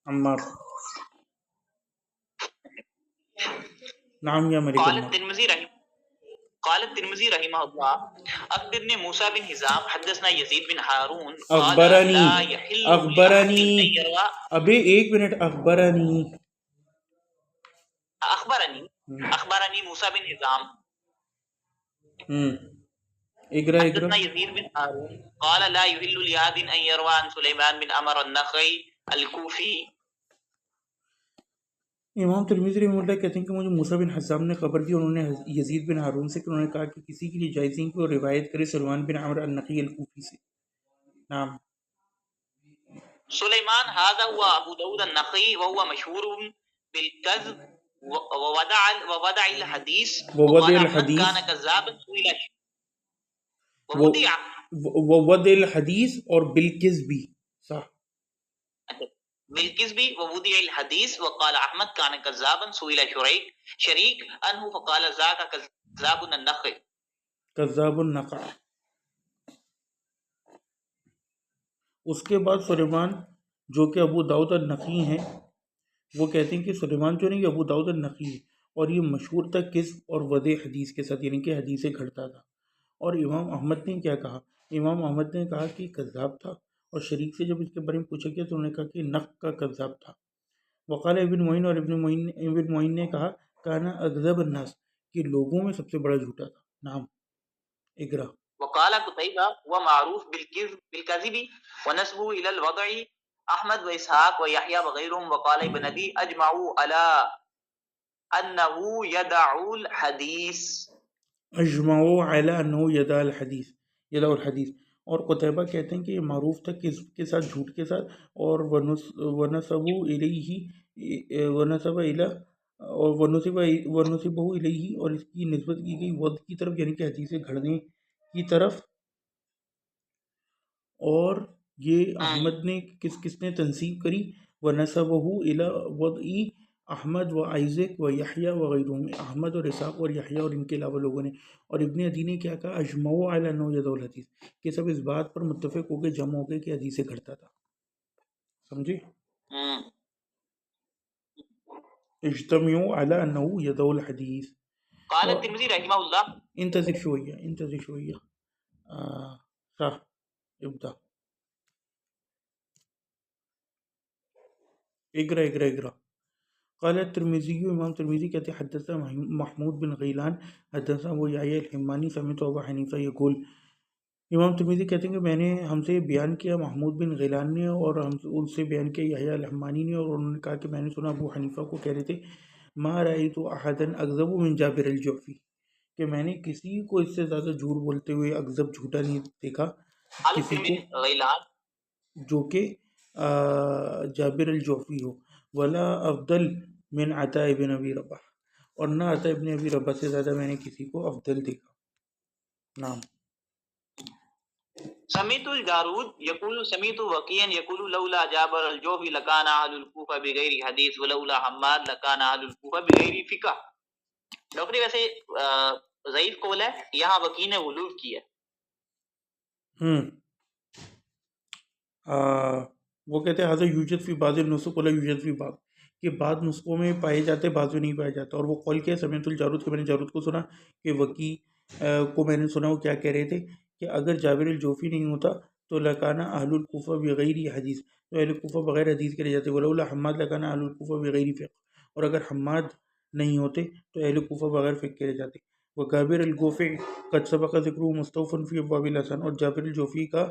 عمار. نعم یا ملک قال الموت. الترمذي رحمه الله أخبرني موسى بن هشام حدثنا يزيد بن هارون قال اخبرنی لا يحل لأحد اخبرنی أن يروى ابھی ایک منٹ. اخبرنی أخبرني موسى بن هشام اقرا حدثنا يزيد بن هارون قال لا يحل لأحد أن يروى عن سليمان بن عمر النخعي الكوفي. امام ترمذی رحمہ اللہ کہتے ہیں کہ مجھے موسیٰ بن حسام نے خبر دی، انہوں نے یزید بن ہارون سے کہ انہوں نے کہا کہ کسی کے لیے جائز نہیں کہ وہ روایت کرے سلمان بن عمرو النقی الکوفی سے. نام سليمان هذا هو أبو داود النخعي وهو مشهور بالكذب وودع الحديث وقال أحمد كان كذابا وودع الحدیث اور بالکذب صح بالكذب وودع الحديث وقال أحمد كان كذابا سئل شريك عنه فقال ذاك كذاب النخع. کذاب النقع. اس کے بعد سلیمان جو کہ ابو داؤد النقی ہیں وہ کہتے ہیں کہ سلیمان جو نہیں ابو داؤد النقی ہے اور یہ مشہور تھا قذب اور وضع حدیث کے ساتھ، یعنی کہ حدیثیں گھڑتا تھا. اور امام احمد نے کیا کہا؟ امام احمد نے کہا کہ کذاب تھا، اور شریک سے جب اس کے بارے میں پوچھا گیا تو انہوں نے کہا کہ نق کا کذاب تھا. وقال ابن معین، اور ابن معین نے کہا کانا اکذب الناس کہ لوگوں میں سب سے بڑا جھوٹا تھا. نام اقرا. وقال قتيبة هو معروف بالكذب ونسبه إلى الوضع أحمد وإسحاق ويحيى وغيرهم. وقال ابن أبي أجمعوا على أنه يدع الحديث. اجمعوا علی انه یدع الحدیث. اور قتیبہ کہتے ہیں کہ یہ معروف تھا کذب کے ساتھ، جھوٹ کے ساتھ، اور ونسبوا الیہ ونسبہ الیہ، اور اس کی نسبت کی گئی وضع کی طرف، یعنی کہ حدیثیں گھڑنے کی طرف. اور یہ احمد نے کس نے تنصیب کری؟ ونسبہ الی وضع احمد و عیزق و یحییٰ وغیرہم، احمد اور اسحاق اور یحییٰ اور ان کے علاوہ لوگوں نے. اور ابن عدی نے کیا کہا؟ اجمعوا علی انہ یدع الحدیث، کہ سب اس بات پر متفق ہو گئے، جمع ہو گئے کہ حدیثیں گھڑتا تھا. سمجھے؟ اجتمعوا علی انہ یدع الحدیث. قال الترمذی رحمہ اللہ. انتظر شویہ صح ابدا. اقرا. قال الترمذی، امام ترمذی کہتے ہیں حدثنا محمود بن غیلان حدثنا ابو یحییٰ الحمانی سمعت ابا حنیفہ یقول. امام ترمذی کہتے ہیں کہ ہم سے بیان کیا محمود بن غیلان نے، اور ہم ان سے بیان کیا یحییٰ الحمانی نے، اور انہوں نے کہا کہ میں نے سنا ابو حنیفہ کو کہہ رہے تھے ما رأیت احدا اکذب من جابر الجعفی، کہ میں نے کسی کو اس سے زیادہ جھوٹ بولتے ہوئے اکذب جھوٹا نہیں دیکھا کسی کو جو کہ جابر الجعفی ہو. ولا افضل من عطاء ابن ابی رباح، اور نہ عطاء ابن ابی رباح سے زیادہ میں نے کسی کو افضل دیکھا. نام سمیت الجارود یقول سمیت وقیعا یقول لولا جابر الجوفی لکان اہل الکوفہ بغیر حدیث ولولا حماد لکان اہل الکوفہ بغیر فقہ. ڈاکٹری ویسے ضعیف قول ہے، یہاں وقیع نے غلو کیا. وہ کہتے ہیں حاضر یوجد فی بعض النسخ ولا یوجد فی بعض، کہ بعض نسخوں میں پائے جاتے بعض میں نہیں پائے جاتا. اور وہ قول کیا ہے؟ سمیت الجارود، کہ میں نے جارود کو سنا کہ وقیع کو میں نے سنا وہ کیا کہہ رہے تھے کہ اگر جابر الجوفی نہیں ہوتا تو لکانا اہل الکوفہ بغیر حدیث، تو اہل کوفہ بغیر حدیث کے رہ جاتے. ولولا حماد لکانا اہل الکوفہ بغیر فقہ، اور اگر حماد نہیں ہوتے تو اہل کوفہ بغیر فقہ کے رہ جاتے. وجابر الجوفی قد سبق ذکرہ مستوفن فی ابواب الاحسان، اور جابر الجوفی کا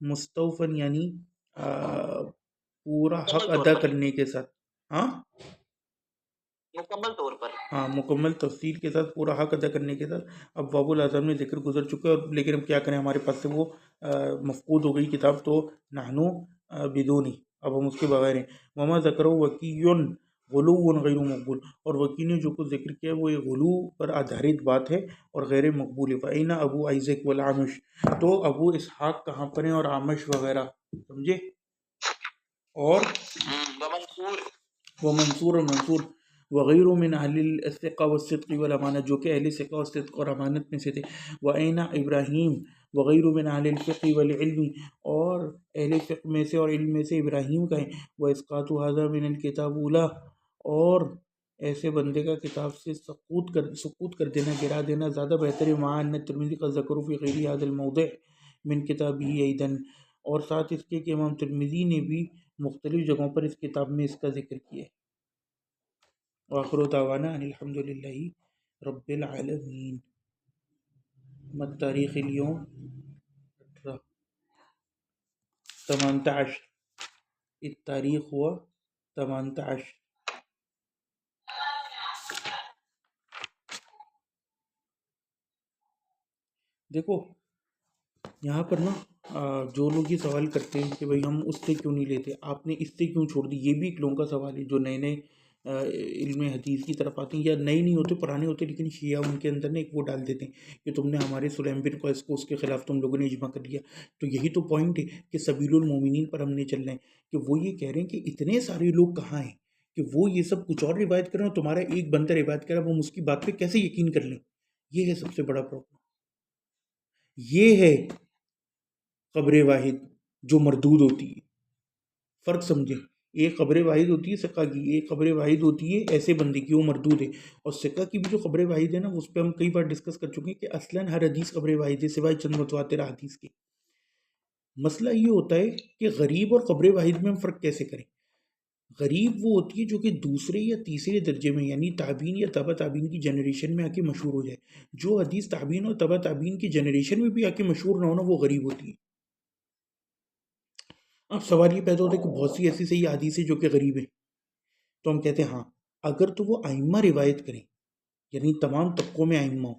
مستوفن یعنی پورا حق ادا کرنے کے ساتھ، مکمل طور پر، مکمل تفصیل کے ساتھ، پورا حق ادا کرنے کے ساتھ ابواب الاحزاب میں ذکر گزر چکا ہے. لیکن اب کیا کریں، ہمارے پاس سے وہ مفقود ہو گئی کتاب، تو نحنو بدونی، اب ہم اس کے بغیر ہیں. وما ذکر وکیع غلو غیر مقبول، اور وکیع نے جو کچھ ذکر کیا وہ یہ غلو پر آدھارت بات ہے اور غیر مقبول ہے. فإن ابو عیزق والعامش، تو ابو اسحاق کہاں پر ہیں اور عامش وغیرہ، سمجھے؟ اور ومنصور وغیر من اہل الثقہ والصدق والامانہ، جو کہ اہل ثقہ اور صدق اور امانت میں سے تھے. وَأَيْنَ ابراہیم وغیر من اہل الفقہ والعلم، اور اہل فقہ میں سے اور علم میں سے ابراہیم کا ہے، واسقاط هذا من الکتاب اولا، اور ایسے بندے کا کتاب سے سقوط کر دینا، گرا دینا زیادہ بہتر ہے، مع ان الترمذی قد ذکر فی غیر هذا الموضع من کتابہ ایضا، اور ساتھ اس کے کہ امام ترمذی نے بھی مختلف جگہوں پر اس کتاب میں اس کا ذکر کیا ہے۔ وآخر دعوانا ان الحمد للہ رب العالمین۔ مت تاریخ اليوم 18، التاریخ ہوا 18۔ دیکھو یہاں پر نا جو لوگ یہ سوال کرتے ہیں کہ بھئی ہم اس سے کیوں نہیں لیتے، آپ نے اس سے کیوں چھوڑ دی، یہ بھی ایک لوگوں کا سوال ہے جو نئے نئے علم حدیث کی طرف آتے ہیں، یا نئے نہیں ہوتے پرانے ہوتے، لیکن شیعہ ان کے اندر نا ایک وہ ڈال دیتے ہیں کہ تم نے ہمارے سلیم بن قیس کو اس کے خلاف تم لوگوں نے اجماع کر لیا۔ تو یہی تو پوائنٹ ہے کہ سبیل المومنین پر ہم نے چلنا ہے، کہ وہ یہ کہہ رہے ہیں کہ اتنے سارے لوگ کہاں ہیں کہ وہ یہ سب کچھ اور روایت کر رہے ہیں، تمہارا ایک بندہ روایت کر رہا ہے، وہ اس کی بات پہ کیسے یقین کر لیں۔ یہ ہے سب سے بڑا پرابلم، یہ ہے قبر واحد جو مردود ہوتی ہے۔ فرق سمجھیں، ایک قبر واحد ہوتی ہے سکہ کی، ایک قبر واحد ہوتی ہے ایسے بندے کی، وہ مردود ہے۔ اور سکہ کی بھی جو قبر واحد ہے نا، اس پہ ہم کئی بار ڈسکس کر چکے ہیں کہ اصلاً ہر حدیث قبر واحد ہے سوائے چند متواتر حدیث کے۔ مسئلہ یہ ہوتا ہے کہ غریب اور قبر واحد میں ہم فرق کیسے کریں۔ غریب وہ ہوتی ہے جو کہ دوسرے یا تیسرے درجے میں، یعنی تابعین یا تبع تابعین کی جنریشن میں آ کے مشہور ہو جائے۔ جو حدیث تابعین اور تبع تابعین کی جنریشن میں بھی آ کے مشہور نہ ہونا، وہ غریب ہوتی ہے۔ اب سوال یہ پیدا ہوتا ہے کہ بہت سی ایسی صحیح حدیث ہیں جو کہ غریب ہیں، تو ہم کہتے ہیں ہاں اگر تو وہ ائمہ روایت کریں، یعنی تمام طبقوں میں ائمہ ہو،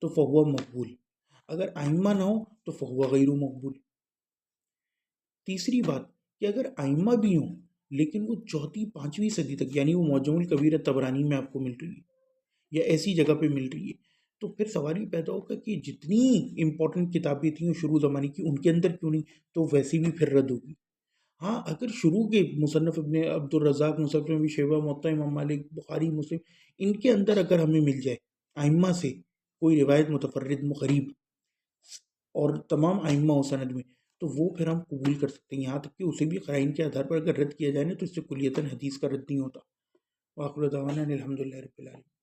تو فہو مقبول، اگر ائمہ نہ ہو تو فہو غیر مقبول۔ تیسری بات کہ اگر ائمہ بھی ہوں لیکن وہ چوتھی پانچویں صدی تک، یعنی وہ معجم الکبیر طبرانی میں آپ کو مل رہی ہے یا ایسی جگہ پہ مل رہی ہے، تو پھر سوال یہ پیدا ہوگا کہ جتنی امپورٹنٹ کتابیں تھیں شروع زمانے کی، ان کے اندر کیوں نہیں، تو ویسی بھی پھر رد ہوگی۔ ہاں اگر شروع کے مصنف ابن عبد الرزاق، مصنف ابن شیبہ، موطا امام مالک، بخاری، مسلم، ان کے اندر اگر ہمیں مل جائے ائمہ سے کوئی روایت متفرد غریب اور تمام ائمہ و سند میں، تو وہ پھر ہم قبول کر سکتے ہیں، یہاں تک کہ اسے بھی قرائن کے آدھار پر اگر رد کیا جائے نا، تو اس سے کلیتاً حدیث کا رد نہیں ہوتا۔ وآخر دعوانا الحمد للہ رب العالمین۔